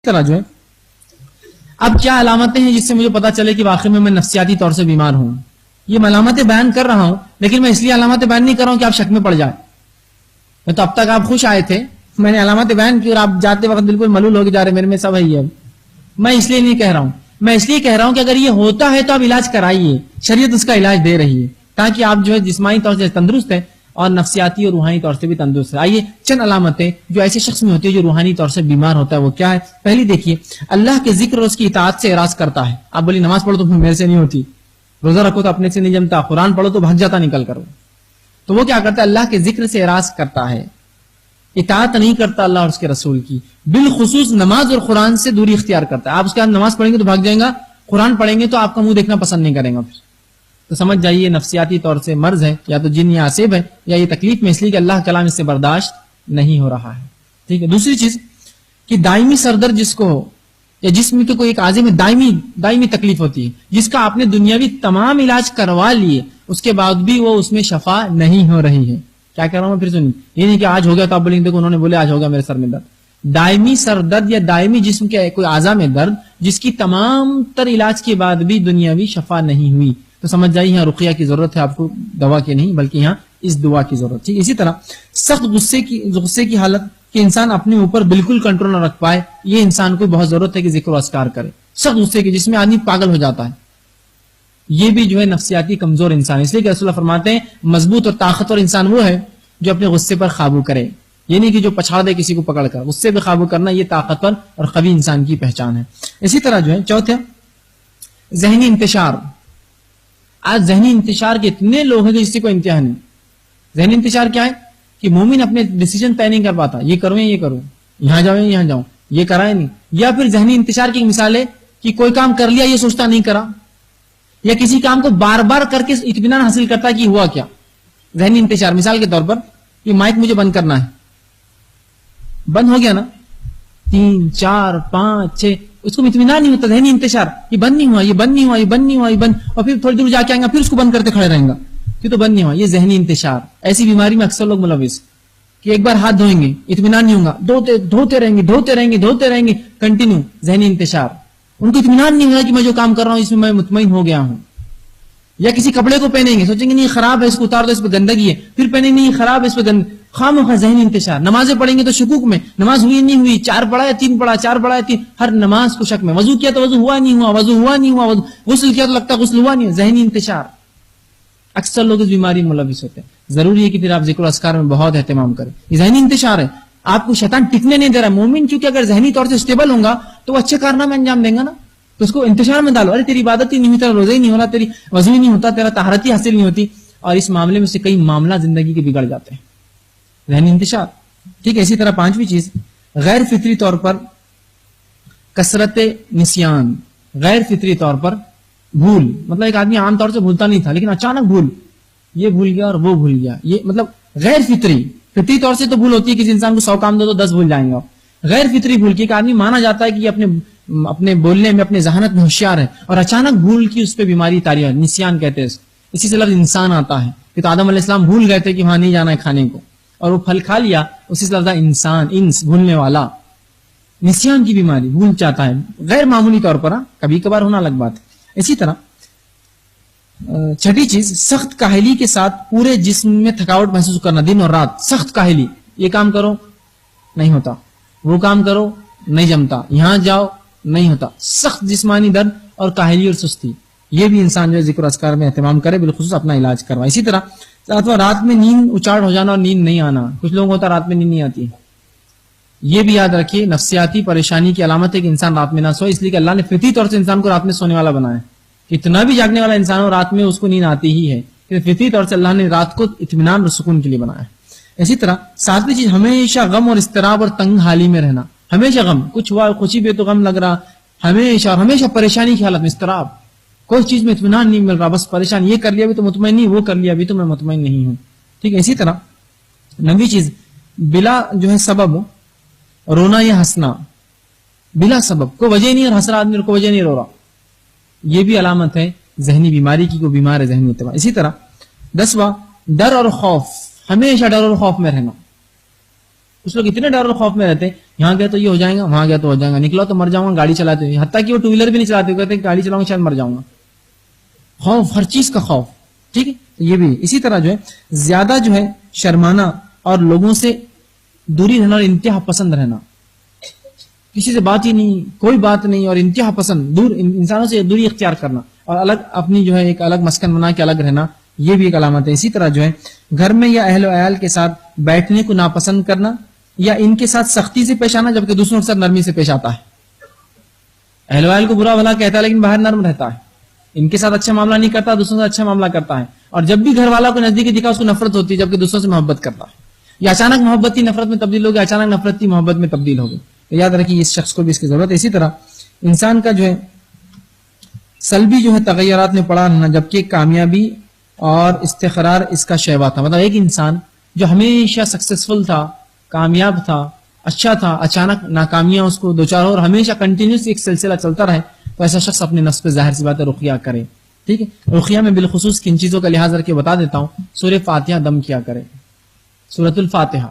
طرح جو ہے اب کیا علامتیں ہیں جس سے مجھے پتا چلے کہ واقعی میں نفسیاتی طور سے بیمار ہوں. یہ میں علامتیں بیان کر رہا ہوں لیکن میں اس لیے علامتیں بیان نہیں کر رہا ہوں کہ آپ شک میں پڑ جائے. تو اب تک آپ خوش آئے تھے, میں نے علامتیں بیان کی اور آپ جاتے وقت بالکل ملول ہو کے جا رہے میرے میں سب ہے یہ. میں اس لیے نہیں کہہ رہا ہوں, میں اس لیے کہہ رہا ہوں کہ اگر یہ ہوتا ہے تو آپ علاج کرائیے, شریعت اس کا علاج دے رہی ہے تاکہ آپ جو ہے جسمانی طور سے تندرست ہیں اور نفسیاتی اور روحانی طور سے بھی تندرست ہے. آئیے چند علامتیں جو ایسے شخص میں ہوتی ہے جو روحانی طور سے بیمار ہوتا ہے وہ کیا ہے. پہلی دیکھیے, اللہ کے ذکر اور اس کی اطاعت سے اعراض کرتا ہے. آپ بولی نماز پڑھو تو میرے سے نہیں ہوتی, روزہ رکھو تو اپنے سے نہیں جمتا, قرآن پڑھو تو بھگ جاتا نکل کر. تو وہ کیا کرتا ہے, اللہ کے ذکر سے اعراض کرتا ہے, اطاعت نہیں کرتا اللہ اور اس کے رسول کی, بالخصوص نماز اور قرآن سے دوری اختیار کرتا ہے. آپ اس کے بعد نماز پڑھیں گے تو بھاگ جائیں گا, قرآن پڑھیں گے تو آپ کا منہ دیکھنا پسند نہیں کریں گا. پھر تو سمجھ جائیے نفسیاتی طور سے مرض ہے, یا تو جن یا عصب ہے, یا یہ تکلیف میں اس لیے کہ اللہ کلام اس سے برداشت نہیں ہو رہا ہے. ٹھیک ہے. دوسری چیز کہ دائمی سر درد جس کو ہو, یا جسم کے کوئی ایک اعضے میں دائمی تکلیف ہوتی ہے, جس کا آپ نے دنیاوی تمام علاج کروا لیے اس کے بعد بھی وہ اس میں شفا نہیں ہو رہی ہے. کیا کہہ رہا ہوں میں پھر سنیے, یہ نہیں کہ آج ہو گیا تو آپ بولیں دیکھو انہوں نے بولے آج ہو گیا میرے سر میں درد. دائمی سر درد یا دائمی جسم کے کوئی اعضاء میں درد جس کی تمام تر علاج کے بعد بھی دنیاوی شفا نہیں ہوئی, تو سمجھ جائیے یہاں رقیہ کی ضرورت ہے آپ کو, دوا کی نہیں بلکہ یہاں اس دعا کی ضرورت ہے. اسی طرح سخت غصے کی حالت کہ انسان اپنے اوپر بالکل کنٹرول نہ رکھ پائے, یہ انسان کو بہت ضرورت ہے کہ ذکر و اذکار کرے. سخت غصے کی جس میں آدمی پاگل ہو جاتا ہے, یہ بھی جو ہے نفسیاتی کمزور انسان. اس لیے کہ رسول اللہ فرماتے ہیں مضبوط اور طاقتور انسان وہ ہے جو اپنے غصے پر قابو کرے, یہ نہیں کہ جو پچھاڑ دے کسی کو پکڑ کر. غصے پہ قابو کرنا یہ طاقتور اور قوی انسان کی پہچان ہے. اسی طرح جو ہے چوتھا ذہنی انتشار. آج ذہنی انتشار کے اتنے لوگ ہیں کہ کسی کو انتہا نہیں. ذہنی انتشار کیا ہے کہ مومن اپنے ڈیسیجن طے نہیں کر پاتا, یہ کروں یہ کروں, یہاں جاؤں یہاں جاؤں, یہ کرائے نہیں. یا پھر ذہنی انتشار کی مثال ہے کہ کوئی کام کر لیا یہ سوچتا نہیں کرا, یا کسی کام کو بار بار کر کے اطمینان حاصل کرتا کہ ہوا کیا. ذہنی انتشار مثال کے طور پر یہ مائک مجھے بند کرنا ہے, بند ہو گیا نا, 3 4 5 6, اس کو اطمینان نہیں ہوتا. ذہنی انتشار, یہ بند نہیں ہوا, یہ بند نہیں ہوا, یہ بند نہیں ہوا, یہ بند, اور پھر تھوڑی دور جا کے آئیں گا پھر اس کو بند کرتے کھڑے رہیں گا, پھر تو بند نہیں ہوا. یہ ذہنی انتشار. ایسی بیماری میں اکثر لوگ ملوث کہ ایک بار ہاتھ دھوئیں گے اطمینان نہیں ہوگا, دھوتے رہیں گے کنٹینیو. ذہنی انتشار. ان کو اطمینان نہیں ہوگا کہ میں جو کام کر رہا ہوں اس میں میں مطمئن ہو گیا ہوں. یا کسی کپڑے کو پہنیں گے, سوچیں گے نہیں خراب ہے اس کو اتار دو, اس پہ گندگی ہے, پھر پہنیں نہیں خراب ہے اس پہ گندگی. خواہ ذہنی انتشار. نمازیں پڑھیں گے تو شکوک میں, نماز ہوئی نہیں ہوئی, 4 پڑھا یا 3 پڑھا, 4 پڑھا یا 3, ہر نماز کو شک میں. وضو کیا تو وضو ہوا نہیں ہوا, وضو ہوا نہیں ہوا, غسل کیا تو لگتا غسل ہوا نہیں. ذہنی انتشار. اکثر لوگ اس بیماری میں ملوث ہوتے ہیں. ضروری ہے کہ پھر آپ ذکر و اذکار میں بہت اہتمام کریں. یہ ذہنی انتشار ہے, آپ کو شیطان ٹکنے نہیں دے رہا. مومن چونکہ اگر ذہنی طور سے اسٹیبل ہوں گا تو وہ اچھے کارنامے انجام دیں گا نا, تو اس کو انتشار میں ڈالو. ارے تیری عبادت ہی نہیں ہوئی, تیرا روزہ ہی نہیں ہو رہا, تیری وضو ہی نہیں ہوتا, تیرا طہارت ہی حاصل نہیں ہوتی, اور اس معاملے میں سے کئی معاملہ زندگی کے بگڑ جاتے ہیں. ذہنی انتشار. ٹھیک ہے. اسی طرح 5ویں چیز غیر فطری طور پر کثرت نسیان. غیر فطری طور پر بھول, مطلب ایک آدمی عام طور سے بھولتا نہیں تھا لیکن اچانک بھول, یہ بھول گیا اور وہ بھول گیا. یہ مطلب غیر فطری. فطری طور سے تو بھول ہوتی ہے, کسی انسان کو 100 کام دو تو 10 بھول جائیں گا. غیر فطری بھول کی ایک آدمی مانا جاتا ہے کہ یہ اپنے بولنے میں اپنے ذہانت میں ہوشیار ہے اور اچانک بھول کی اس پہ بیماری طاری ہے, نسیان کہتے ہیں. اسی سے لفظ انسان آتا ہے کہ تو آدم علیہ السلام بھول گئے تھے کہ وہاں نہیں جانا ہے کھانے کو, اور وہ پھل کھا لیا, اسی سے لفظ انسان, انس بھولنے والا. نسیان کی بیماری, بھول جاتا ہے غیر معمولی طور پر, کبھی کبھار ہونا الگ بات ہے. اسی طرح 6ٹھی چیز سخت کاہلی کے ساتھ پورے جسم میں تھکاوٹ محسوس کرنا, دن اور رات. سخت کاہلی, یہ کام کرو نہیں ہوتا, وہ کام کرو نہیں جمتا, یہاں جاؤ نہیں ہوتا. سخت جسمانی درد اور کاہلی اور سستی, یہ بھی انسان جو ہے ذکر اذکار میں اہتمام کرے, بالخصوص اپنا علاج کروائے. اسی طرح رات میں نیند اچاڑ ہو جانا اور نیند نہیں آنا. کچھ لوگوں کو ہوتا رات میں نیند نہیں آتی. یہ بھی یاد رکھیے نفسیاتی پریشانی کی علامت ہے کہ انسان رات میں نہ سوئے, اس لیے کہ اللہ نے فطری طور سے انسان کو رات میں سونے والا بنایا. اتنا بھی جاگنے والا انسان ہو رات میں اس کو نیند آتی ہی ہے, فطری طور سے اللہ نے رات کو اطمینان اور سکون کے لیے بنایا. اسی طرح 7ویں چیز ہمیشہ غم اور اضطراب اور تنگ حالی میں رہنا. ہمیشہ غم, کچھ ہوا خوشی بھی تو غم لگ رہا, ہمیشہ پریشانی کی حالت میں اضطراب, کوئی چیز میں اطمینان نہیں مل رہا, بس پریشان, یہ کر لیا بھی تو مطمئن نہیں, وہ کر لیا بھی تو میں مطمئن نہیں ہوں. ٹھیک ہے. اسی طرح 9ویں چیز بلا جو ہے سبب رونا یا ہنسنا, بلا سبب, کوئی وجہ نہیں اور ہنس رہا آدمی اور کوئی وجہ نہیں رو رہا, یہ بھی علامت ہے ذہنی بیماری کی, کوئی بیمار ہے ذہنی اعتبار. اسی طرح 10واں ڈر اور خوف, ہمیشہ ڈر اور خوف میں رہنا. کچھ لوگ اتنے ڈر اور خوف میں رہتے ہیں، یہاں گیا تو یہ ہو جائے گا، وہاں گیا تو ہو جائے گا، نکلا تو مر جاؤں گا گاڑی چلاتے ہوئے، حتیٰ کہ وہ ٹو ویلر بھی نہیں چلاتے ہوئے کہتے ہیں گاڑی چلاؤں گا شاید مر جاؤں گا. خوف، ہر چیز کا خوف. ٹھیک ہے، تو یہ بھی اسی طرح جو ہے زیادہ جو ہے شرمانا اور لوگوں سے دوری رہنا اور انتہا پسند رہنا، کسی سے بات ہی نہیں، کوئی بات نہیں، اور انتہا پسند، دور انسانوں سے دوری اختیار کرنا اور الگ اپنی جو ہے ایک الگ مسکن بنا کے الگ رہنا، یہ بھی ایک علامت ہے. اسی طرح جو ہے گھر میں یا اہل و عیال کے ساتھ بیٹھنے کو ناپسند کرنا یا ان کے ساتھ سختی سے پیش آنا جبکہ دوسروں کے ساتھ نرمی سے پیش آتا ہے. اہل و عیال کو برا بھلا کہتا ہے لیکن باہر نرم رہتا ہے، ان کے ساتھ اچھا معاملہ نہیں کرتا، دوسروں سے اچھا معاملہ کرتا ہے، اور جب بھی گھر والا کو نزدیکی دکھا اس کو نفرت ہوتی ہے جبکہ دوسروں سے محبت کرتا ہے. یا اچانک محبت ہی نفرت میں تبدیل ہو گئی، اچانک نفرت ہی محبت میں تبدیل ہو گئی. تو یاد رکھیے اس شخص کو بھی اس کی ضرورت ہے. اسی طرح انسان کا جو ہے سلبی جو ہے تغیرات میں پڑا رہنا جبکہ کامیابی اور استقرار اس کا شیوا تھا. مطلب ایک انسان جو ہمیشہ سکسیسفل تھا، کامیاب تھا، اچھا تھا، اچانک ناکامیاں اس کو دوچار ہو اور ہمیشہ کنٹینیوس ایک سلسلہ چلتا رہے، تو ایسا شخص اپنے نفس پہ ظاہر سی بات ہے رقیہ کرے. ٹھیک ہے، رقیہ میں بالخصوص کن چیزوں کا لحاظ رکھ کے بتا دیتا ہوں. سورہ فاتحہ دم کیا کرے، سورۃ الفاتحہ.